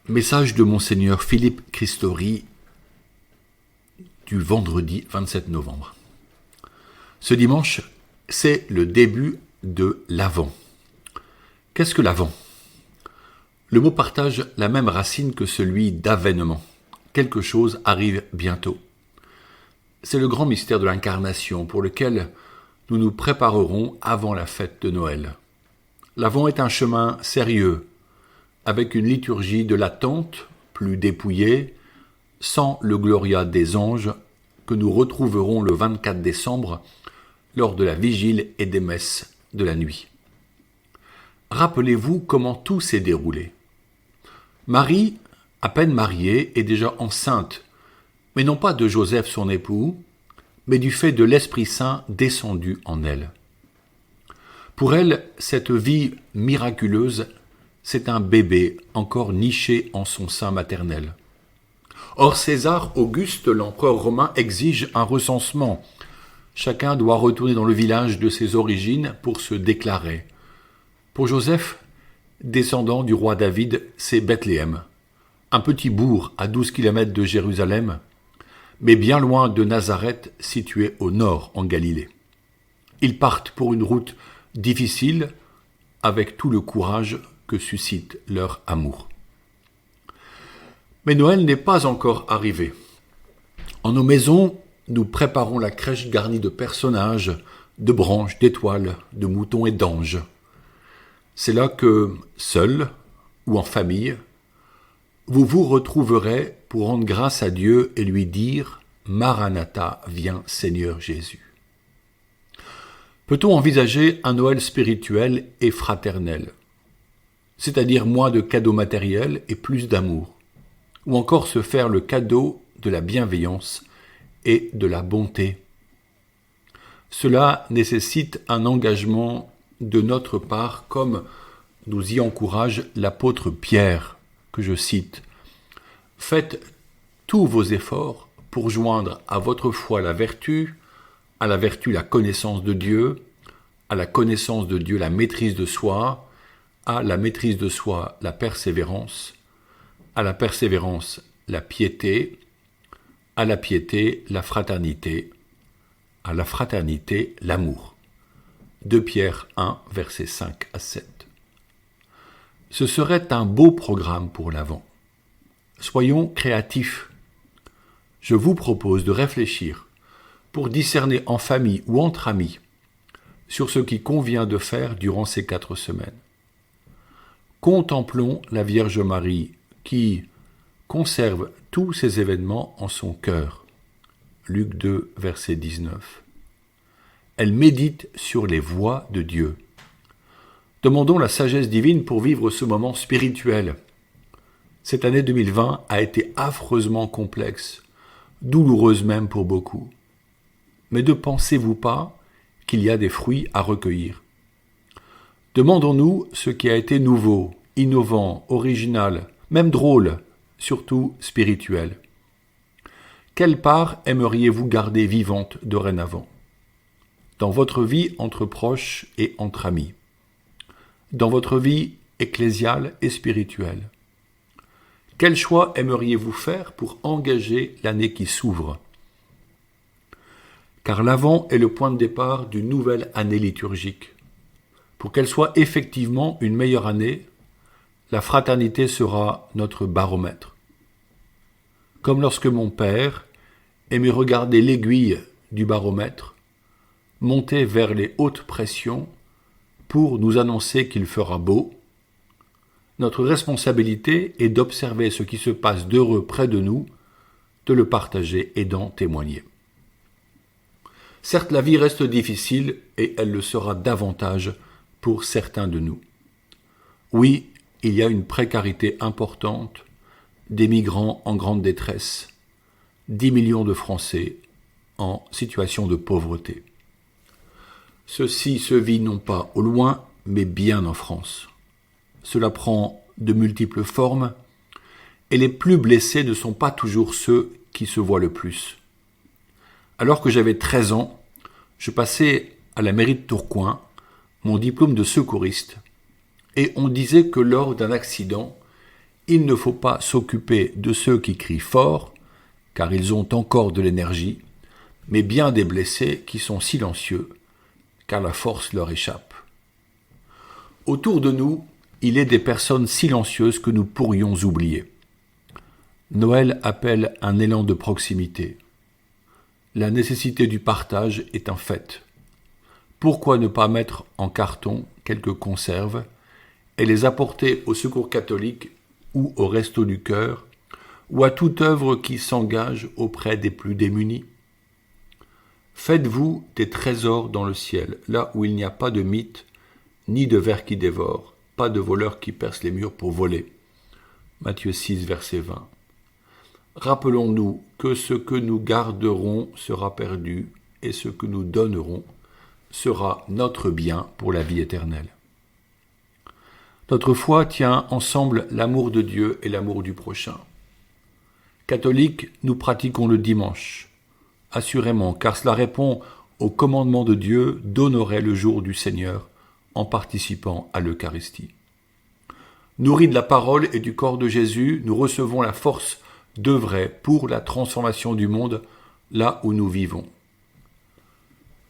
Message de Monseigneur Philippe Christori du vendredi 27 novembre. Ce dimanche, c'est le début de l'Avent. Qu'est-ce que l'Avent ? Le mot partage la même racine que celui d'avènement. Quelque chose arrive bientôt. C'est le grand mystère de l'incarnation pour lequel nous nous préparerons avant la fête de Noël. L'Avent est un chemin sérieux, avec une liturgie de l'attente plus dépouillée, sans le Gloria des anges que nous retrouverons le 24 décembre lors de la vigile et des messes de la nuit. Rappelez-vous comment tout s'est déroulé. Marie, à peine mariée, est déjà enceinte, mais non pas de Joseph son époux, mais du fait de l'Esprit Saint descendu en elle. Pour elle, cette vie miraculeuse, c'est un bébé encore niché en son sein maternel. Or César Auguste, l'empereur romain, exige un recensement. Chacun doit retourner dans le village de ses origines pour se déclarer. Pour Joseph, descendant du roi David, c'est Bethléem, un petit bourg à 12 km de Jérusalem, mais bien loin de Nazareth, situé au nord en Galilée. Ils partent pour une route difficile, avec tout le courage que suscite leur amour. Mais Noël n'est pas encore arrivé. En nos maisons, nous préparons la crèche garnie de personnages, de branches, d'étoiles, de moutons et d'anges. C'est là que, seul ou en famille, vous vous retrouverez pour rendre grâce à Dieu et lui dire « Maranatha, viens Seigneur Jésus ». Peut-on envisager un Noël spirituel et fraternel ? C'est-à-dire moins de cadeaux matériels et plus d'amour, ou encore se faire le cadeau de la bienveillance et de la bonté. Cela nécessite un engagement de notre part, comme nous y encourage l'apôtre Pierre, que je cite. « Faites tous vos efforts pour joindre à votre foi la vertu, à la vertu la connaissance de Dieu, à la connaissance de Dieu la maîtrise de soi, à la maîtrise de soi la persévérance, à la persévérance la piété, à la piété la fraternité, à la fraternité l'amour. » 2 Pierre 1, versets 5 à 7. Ce serait un beau programme pour l'Avent. Soyons créatifs. Je vous propose de réfléchir pour discerner en famille ou entre amis sur ce qui convient de faire durant ces 4 semaines. Contemplons la Vierge Marie qui conserve tous ces événements en son cœur. Luc 2, verset 19. Elle médite sur les voies de Dieu. Demandons la sagesse divine pour vivre ce moment spirituel. Cette année 2020 a été affreusement complexe, douloureuse même pour beaucoup. Mais ne pensez-vous pas qu'il y a des fruits à recueillir ? Demandons-nous ce qui a été nouveau, innovant, original, même drôle, surtout spirituel. Quelle part aimeriez-vous garder vivante dorénavant ? Dans votre vie entre proches et entre amis. Dans votre vie ecclésiale et spirituelle. Quel choix aimeriez-vous faire pour engager l'année qui s'ouvre ? Car l'Avent est le point de départ d'une nouvelle année liturgique. Pour qu'elle soit effectivement une meilleure année, la fraternité sera notre baromètre. Comme lorsque mon père aimait regarder l'aiguille du baromètre, monter vers les hautes pressions pour nous annoncer qu'il fera beau, notre responsabilité est d'observer ce qui se passe d'heureux près de nous, de le partager et d'en témoigner. Certes, la vie reste difficile et elle le sera davantage pour certains de nous. Oui, il y a une précarité importante, des migrants en grande détresse, 10 millions de Français en situation de pauvreté. Ceci se vit non pas au loin, mais bien en France. Cela prend de multiples formes, et les plus blessés ne sont pas toujours ceux qui se voient le plus. Alors que j'avais 13 ans, je passais à la mairie de Tourcoing mon diplôme de secouriste, et on disait que lors d'un accident, Il ne faut pas s'occuper de ceux qui crient fort, car ils ont encore de l'énergie, mais bien des blessés qui sont silencieux, car la force leur échappe. Autour de nous, il est des personnes silencieuses que nous pourrions oublier. Noël appelle un élan de proximité. La nécessité du partage est un fait. Pourquoi ne pas mettre en carton quelques conserves et les apporter au Secours catholique ou au Resto du Cœur ou à toute œuvre qui s'engage auprès des plus démunis? Faites-vous des trésors dans le ciel, là où il n'y a pas de mythe, ni de vers qui dévorent, pas de voleurs qui percent les murs pour voler. Matthieu 6, verset 20. Rappelons-nous que ce que nous garderons sera perdu et ce que nous donnerons sera notre bien pour la vie éternelle. Notre foi tient ensemble l'amour de Dieu et l'amour du prochain. Catholiques, nous pratiquons le dimanche, assurément, car cela répond au commandement de Dieu d'honorer le jour du Seigneur en participant à l'Eucharistie. Nourris de la parole et du corps de Jésus, nous recevons la force d'œuvrer pour la transformation du monde là où nous vivons.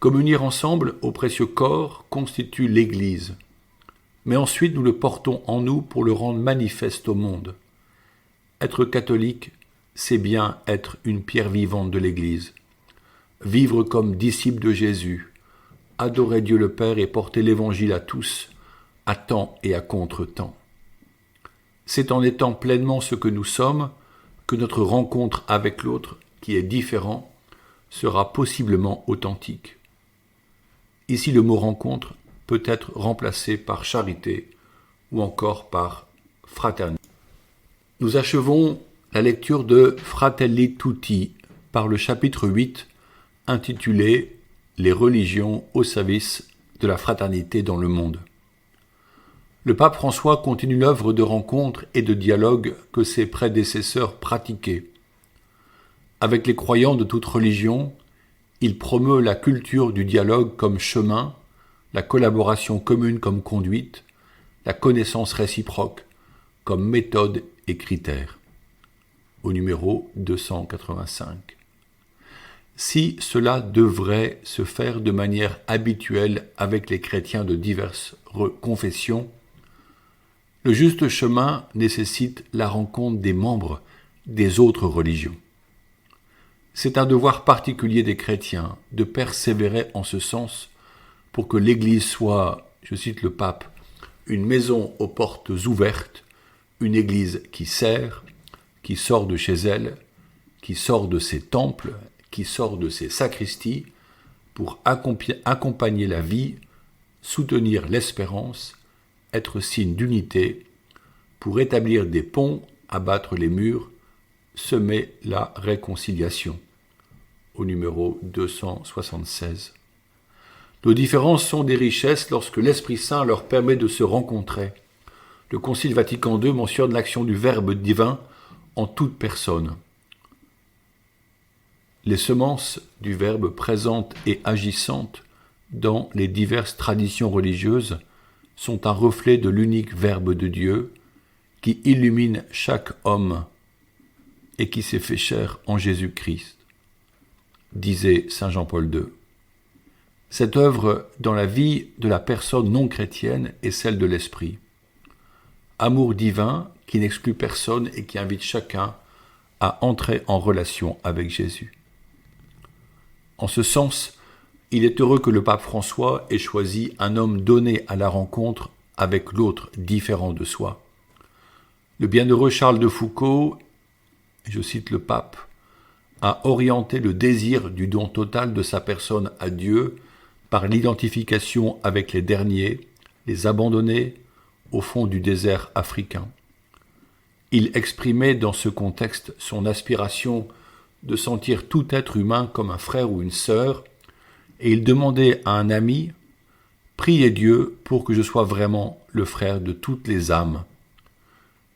Communier ensemble au précieux corps constitue l'Église, mais ensuite nous le portons en nous pour le rendre manifeste au monde. Être catholique, c'est bien être une pierre vivante de l'Église, vivre comme disciple de Jésus, adorer Dieu le Père et porter l'Évangile à tous, à temps et à contre-temps. C'est en étant pleinement ce que nous sommes que notre rencontre avec l'autre, qui est différent, sera possiblement authentique. Ici, le mot rencontre peut être remplacé par charité ou encore par fraternité. Nous achevons la lecture de Fratelli Tutti par le chapitre 8 intitulé « Les religions au service de la fraternité dans le monde ». Le pape François continue l'œuvre de rencontre et de dialogue que ses prédécesseurs pratiquaient. Avec les croyants de toute religion, il promeut la culture du dialogue comme chemin, la collaboration commune comme conduite, la connaissance réciproque comme méthode et critère. Au numéro 285. Si cela devrait se faire de manière habituelle avec les chrétiens de diverses confessions, le juste chemin nécessite la rencontre des membres des autres religions. C'est un devoir particulier des chrétiens de persévérer en ce sens pour que l'Église soit, je cite le pape, une maison aux portes ouvertes, une Église qui sert, qui sort de chez elle, qui sort de ses temples, qui sort de ses sacristies, pour accompagner la vie, soutenir l'espérance, être signe d'unité, pour établir des ponts, abattre les murs, semer la réconciliation. Au numéro 276. Nos différences sont des richesses lorsque l'Esprit Saint leur permet de se rencontrer. Le Concile Vatican II mentionne l'action du Verbe divin en toute personne. Les semences du Verbe présentes et agissantes dans les diverses traditions religieuses sont un reflet de l'unique Verbe de Dieu qui illumine chaque homme et qui s'est fait chair en Jésus-Christ, disait saint Jean-Paul II. Cette œuvre dans la vie de la personne non chrétienne est celle de l'Esprit. Amour divin qui n'exclut personne et qui invite chacun à entrer en relation avec Jésus. En ce sens, il est heureux que le pape François ait choisi un homme donné à la rencontre avec l'autre différent de soi. Le bienheureux Charles de Foucauld, je cite le pape, a orienté le désir du don total de sa personne à Dieu par l'identification avec les derniers, les abandonnés, au fond du désert africain. Il exprimait dans ce contexte son aspiration de sentir tout être humain comme un frère ou une sœur, et il demandait à un ami « Priez Dieu pour que je sois vraiment le frère de toutes les âmes ».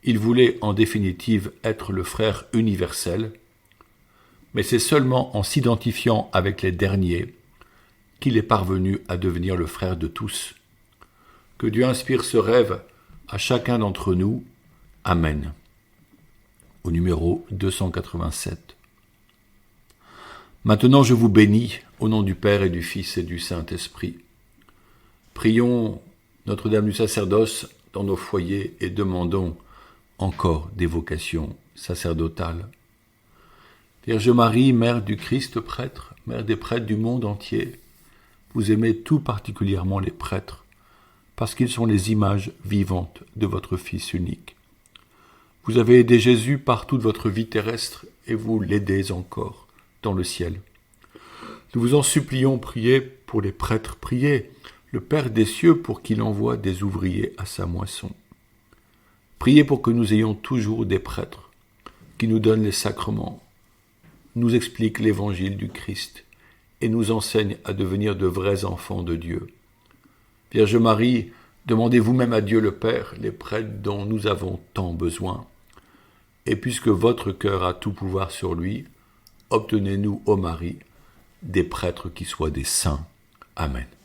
Il voulait en définitive être le frère universel, mais c'est seulement en s'identifiant avec les derniers qu'il est parvenu à devenir le frère de tous. Que Dieu inspire ce rêve à chacun d'entre nous. Amen. au numéro 287. Maintenant je vous bénis au nom du Père et du Fils et du Saint-Esprit. Prions Notre-Dame du sacerdoce dans nos foyers et demandons encore des vocations sacerdotales. Vierge Marie, Mère du Christ prêtre, Mère des prêtres du monde entier, vous aimez tout particulièrement les prêtres, parce qu'ils sont les images vivantes de votre Fils unique. Vous avez aidé Jésus par toute votre vie terrestre et vous l'aidez encore dans le ciel. Nous vous en supplions, priez pour les prêtres, priez le Père des cieux pour qu'il envoie des ouvriers à sa moisson. Priez pour que nous ayons toujours des prêtres qui nous donnent les sacrements, nous expliquent l'évangile du Christ et nous enseignent à devenir de vrais enfants de Dieu. Vierge Marie, demandez vous-même à Dieu le Père les prêtres dont nous avons tant besoin. Et puisque votre cœur a tout pouvoir sur lui, obtenez-nous, ô Marie, des prêtres qui soient des saints. Amen.